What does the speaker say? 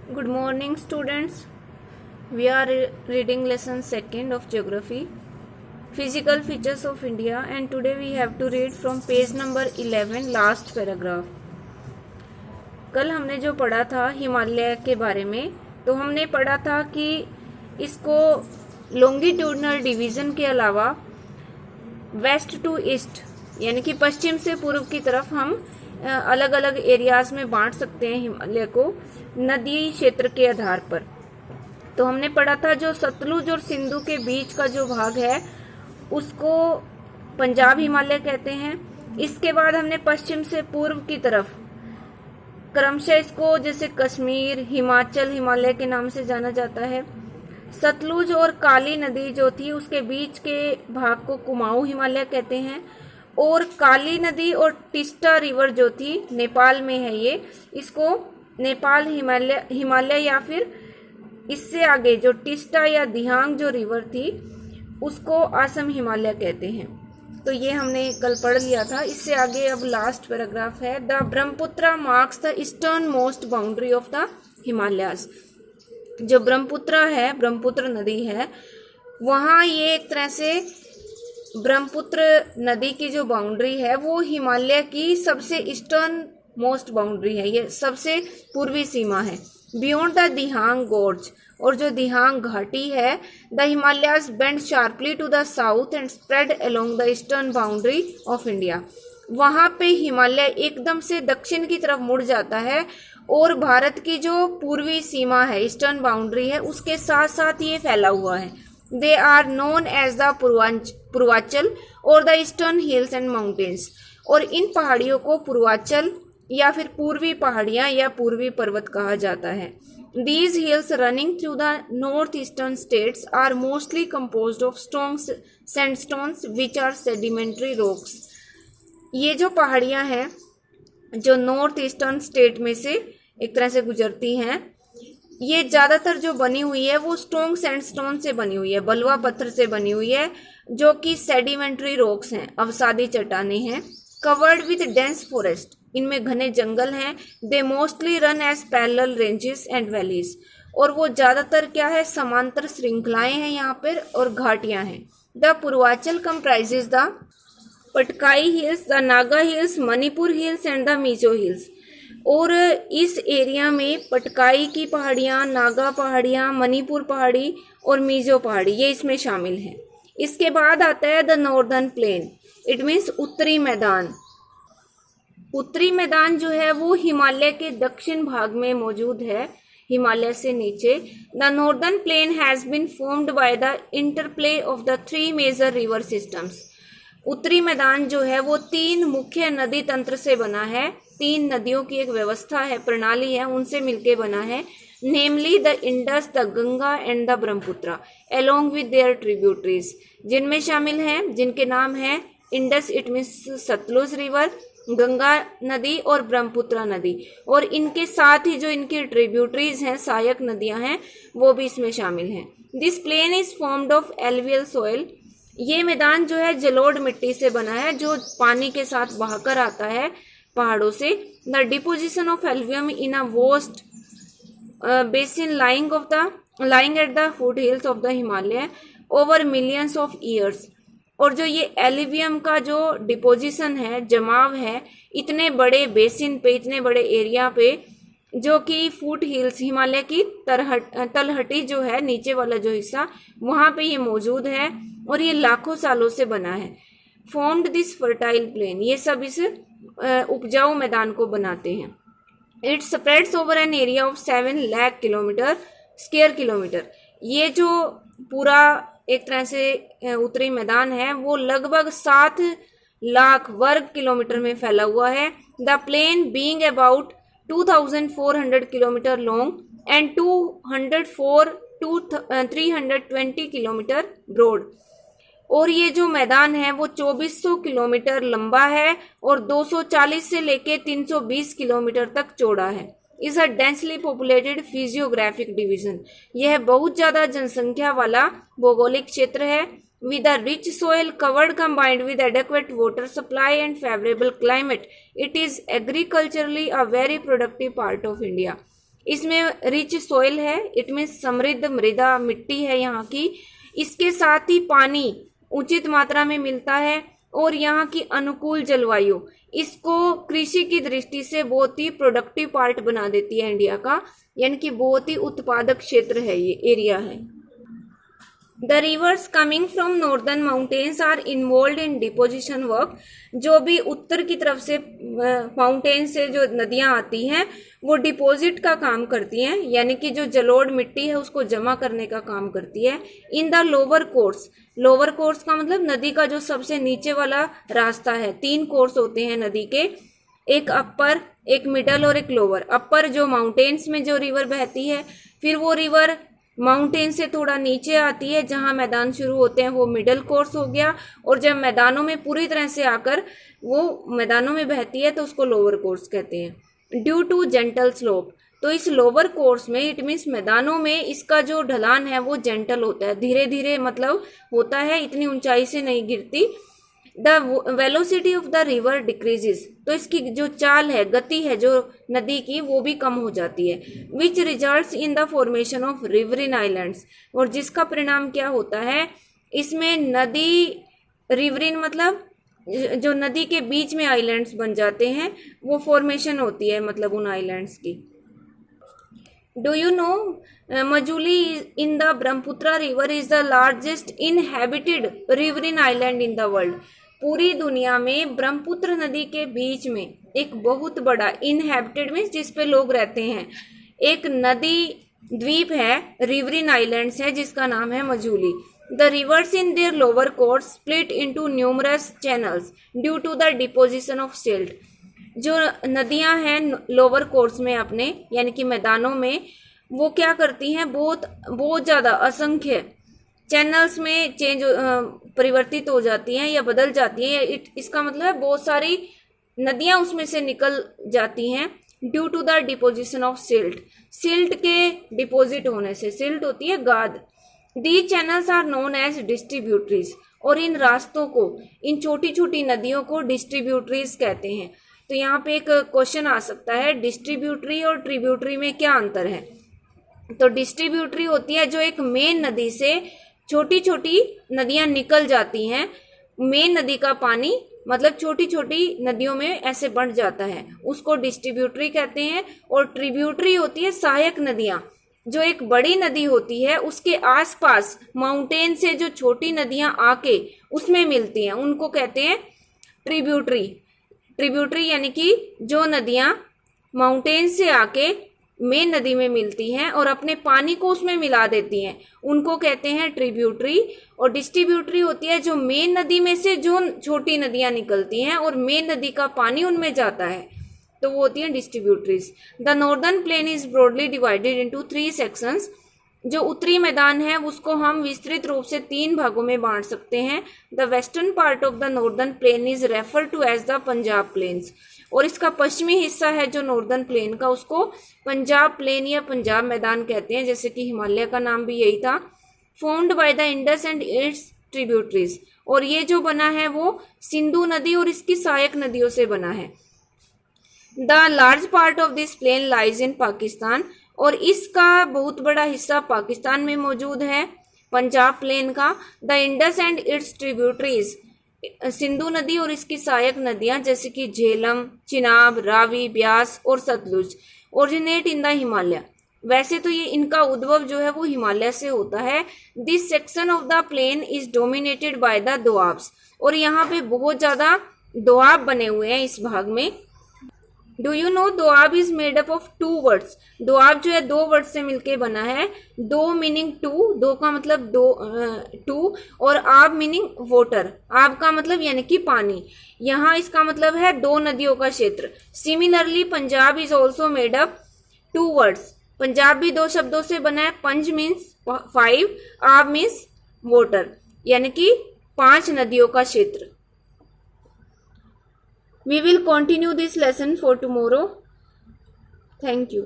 Good morning, students. We are reading lesson 2nd of geography, physical features of India, and today we have to read from page number 11, last paragraph. कल हमने जो पढ़ा था हिमालय के बारे में, तो हमने पढ़ा था कि इसको लॉन्गिट्यूडनल डिवीजन के अलावा वेस्ट टू ईस्ट यानी कि पश्चिम से पूर्व की तरफ हम अलग अलग एरियाज में बांट सकते हैं हिमालय को नदी क्षेत्र के आधार पर। तो हमने पढ़ा था जो सतलुज और सिंधु के बीच का जो भाग है उसको पंजाब हिमालय कहते हैं। इसके बाद हमने पश्चिम से पूर्व की तरफ क्रमशः इसको जैसे कश्मीर, हिमाचल हिमालय के नाम से जाना जाता है। सतलुज और काली नदी जो थी उसके बीच के भाग को कुमाऊं हिमालय कहते हैं। और काली नदी और टिस्टा रिवर जो थी नेपाल में है, ये इसको नेपाल हिमालय या फिर इससे आगे जो टिस्टा या दिहांग जो रिवर थी उसको असम हिमालय कहते हैं। तो ये हमने कल पढ़ लिया था। इससे आगे अब लास्ट पैराग्राफ है, the Brahmaputra marks the eastern most boundary of the Himalayas. जो ब्रह्मपुत्र है, ब्रह्मपुत्र नदी है, वहाँ ये एक तरह से ब्रह्मपुत्र नदी की जो बाउंड्री है वो हिमालय की सबसे ईस्टर्न मोस्ट बाउंड्री है, ये सबसे पूर्वी सीमा है। बियॉन्ड द दिहांग गोर्ज, और जो दिहांग घाटी है, the Himalayas bend sharply to the south and spread along the eastern boundary of India. वहाँ पे हिमालय एकदम से दक्षिण की तरफ मुड़ जाता है और भारत की जो पूर्वी सीमा है, ईस्टर्न बाउंड्री है, उसके साथ साथ ये फैला हुआ है। They are known as the Purvanchal और the eastern hills and mountains, और इन पहाड़ियों को पूर्वांचल या फिर पूर्वी पहाड़ियां या पूर्वी पर्वत कहा जाता है। These hills running through the northeastern states are mostly composed of strong sandstones which are sedimentary rocks. ये जो पहाड़ियां हैं जो नॉर्थ ईस्टर्न स्टेट में से एक तरह से गुजरती हैं, ये ज़्यादातर जो बनी हुई है वो स्ट्रॉन्ग सैंडस्टोन से बनी हुई है, बलुआ पत्थर से बनी हुई है, जो कि सेडिमेंट्री रॉक्स हैं, अवसादी चट्टानें हैं। कवर्ड विद डेंस फॉरेस्ट, इनमें घने जंगल हैं। They mostly run as parallel ranges and valleys, और वो ज़्यादातर क्या है, समांतर श्रृंखलाएं हैं यहाँ पर और घाटियाँ हैं। The Purvanchal comprises the Patkai hills, the Naga hills, Manipur hills and the Mizo hills. और इस एरिया में पटकाई की पहाड़ियाँ, नागा पहाड़ियाँ, मणिपुर पहाड़ी और मिजो पहाड़ी ये इसमें शामिल हैं। इसके बाद आता है the northern plane, it means उत्तरी मैदान। उत्तरी मैदान जो है वो हिमालय के दक्षिण भाग में मौजूद है, हिमालय से नीचे। The northern plain has been formed by the interplay of the 3 major river systems. उत्तरी मैदान जो है वो 3 मुख्य नदी तंत्र से बना है, 3 नदियों की एक व्यवस्था है, प्रणाली है, उनसे मिलके बना है। Namely the Indus, the Ganga and the Brahmaputra along with their tributaries, जिनमें शामिल हैं, जिनके नाम है Indus it means Sutlej river, Ganga नदी और ब्रह्मपुत्र नदी, और इनके साथ ही जो इनकी ट्रिब्यूटरीज हैं, सहायक नदियां हैं, वो भी इसमें शामिल हैं। This plain is formed of alluvial soil, ये मैदान जो है जलोढ़ मिट्टी से बना है जो पानी के साथ बहकर आता है पहाड़ों से। The deposition of alluvium in a vast basin lying at the foot hills of the Himalaya over millions of years. और जो ये एल्वियम का जो डिपोजिशन है, जमाव है, इतने बड़े बेसिन पे, इतने बड़े एरिया पे, जो कि फुट हिल्स हिमालय की तलहटी जो है, नीचे वाला जो हिस्सा, वहाँ पे ये मौजूद है और ये लाखों सालों से बना है। फॉर्म्ड दिस फर्टाइल प्लेन, ये सब इस उपजाऊ मैदान को बनाते हैं। It spreads over an area of 7 lakh square kilometre. ये जो पूरा एक तरह से उत्तरी मैदान है वो लगभग 7 लाख वर्ग किलोमीटर में फैला हुआ है। The plain being about 2400 kilometre long and 204 to 320 kilometre broad. और ये जो मैदान है वो 2400 किलोमीटर लंबा है और 240 से लेके 320 किलोमीटर तक चौड़ा है। Is a densely populated physiographic division, यह बहुत ज्यादा जनसंख्या वाला भौगोलिक क्षेत्र है। with a rich soil covered combined with adequate water supply and favorable climate, it is agriculturally a very productive part of India. इसमें रिच सोइल है, इट मीन समृद्ध मृदा मिट्टी है यहाँ की। इसके साथ ही पानी उचित मात्रा में मिलता है और यहाँ की अनुकूल जलवायु इसको कृषि की दृष्टि से बहुत ही प्रोडक्टिव पार्ट बना देती है इंडिया का, यानी कि बहुत ही उत्पादक क्षेत्र है, ये एरिया है। The rivers coming from northern mountains are involve in deposition work. जो भी उत्तर की तरफ से माउंटेन से जो नदियां आती हैं वो डिपॉजिट का काम करती हैं, यानी कि जो जलोढ़ मिट्टी है उसको जमा करने का काम करती है। In the lower course, lower course का मतलब नदी का जो सबसे नीचे वाला रास्ता है। 3 कोर्स होते हैं नदी के, एक अपर, एक मिडल और एक लोअर। अपर जो माउंटेन्स में जो रिवर बहती है, फिर वो रिवर माउंटेन से थोड़ा नीचे आती है जहां मैदान शुरू होते हैं, वो मिडल कोर्स हो गया। और जब मैदानों में पूरी तरह से आकर वो मैदानों में बहती है तो उसको लोअर कोर्स कहते हैं। ड्यू टू जेंटल स्लोप, तो इस लोअर कोर्स में इट मीन्स मैदानों में इसका जो ढलान है वो जेंटल होता है, धीरे धीरे मतलब होता है, इतनी ऊंचाई से नहीं गिरती। The velocity of the river decreases, तो इसकी जो चाल है, गति है जो नदी की, वो भी कम हो जाती है। Which results in the formation of riverine islands, और जिसका परिणाम क्या होता है, इसमें नदी रिवरिन मतलब जो नदी के बीच में आइलैंड्स बन जाते हैं, वो फॉर्मेशन होती है मतलब उन आइलैंड्स की। Do you know Majuli in the Brahmaputra river is the largest inhabited riverine island in the world. पूरी दुनिया में ब्रह्मपुत्र नदी के बीच में एक बहुत बड़ा, इनहेबिटेड मीन्स जिस पे लोग रहते हैं, एक नदी द्वीप है, रिवरिन आइलैंड्स है, जिसका नाम है Majuli. The rivers in their lower course split into numerous channels due to the deposition of silt. जो नदियां हैं लोअर कोर्स में अपने, यानी कि मैदानों में, वो क्या करती हैं, बहुत ज़्यादा असंख्य चैनल्स में परिवर्तित हो जाती हैं या बदल जाती हैं। इसका मतलब है बहुत सारी नदियां उसमें से निकल जाती हैं due to the deposition of silt. Silt के डिपोजिट होने से, सिल्ट होती है गाद। The channels are known as distributaries, और इन रास्तों को, इन छोटी छोटी नदियों को डिस्ट्रीब्यूटरीज कहते हैं। तो यहाँ पे एक क्वेश्चन आ सकता है, डिस्ट्रीब्यूटरी और ट्रिब्यूटरी में क्या अंतर है। तो डिस्ट्रीब्यूटरी होती है जो एक मेन नदी से छोटी छोटी नदियां निकल जाती हैं, मेन नदी का पानी मतलब छोटी छोटी नदियों में ऐसे बंट जाता है, उसको डिस्ट्रीब्यूटरी कहते हैं। और ट्रिब्यूटरी होती है सहायक नदियां, जो एक बड़ी नदी होती है उसके आसपास माउंटेन से जो छोटी नदियां आके उसमें मिलती हैं, उनको कहते हैं ट्रिब्यूटरी। ट्रिब्यूटरी यानी कि जो नदियां माउंटेन से आके मेन नदी में मिलती हैं और अपने पानी को उसमें मिला देती हैं, उनको कहते हैं ट्रिब्यूटरी। और डिस्ट्रीब्यूटरी होती है जो मेन नदी में से जो छोटी नदियां निकलती हैं और मेन नदी का पानी उनमें जाता है, तो वो होती हैं distributaries. The northern plain is broadly divided into 3 sections. जो उत्तरी मैदान है उसको हम विस्तृत रूप से 3 भागों में बांट सकते हैं। The western part of the northern plain is refer to as the Punjab plains, और इसका पश्चिमी हिस्सा है जो नॉर्दर्न प्लेन का, उसको पंजाब प्लेन या पंजाब मैदान कहते हैं, जैसे कि हिमालय का नाम भी यही था। Found by the Indus and its tributaries, और ये जो बना है वो सिंधु नदी और इसकी सहायक नदियों से बना है। The large part of this plain lies in Pakistan, और इसका बहुत बड़ा हिस्सा पाकिस्तान में मौजूद है पंजाब प्लेन का। The Indus and its tributaries, Sindhu नदी और इसकी सहायक नदियां जैसे कि झेलम, चिनाब, रावी, ब्यास और Sutlej originate in the Himalaya. वैसे तो ये इनका उद्भव जो है वो हिमालय से होता है। This section of the plain is dominated by the doabs, और यहाँ पे बहुत ज्यादा दोआब बने हुए हैं इस भाग में। Do you no Doab is made up of 2 words. Doab जो है 2 वर्ड से मिलके बना है। दो मीनिंग 2, दो का मतलब 2, और आब मीनिंग वाटर, आब का मतलब यानी कि पानी। यहाँ इसका मतलब है 2 नदियों का क्षेत्र। Similarly Punjab is also made up 2 words. Punjab भी 2 शब्दों से बना है। पंज मीन्स 5, आब मीन्स वाटर, यानी कि 5 नदियों का क्षेत्र। We will continue this lesson for tomorrow. Thank you.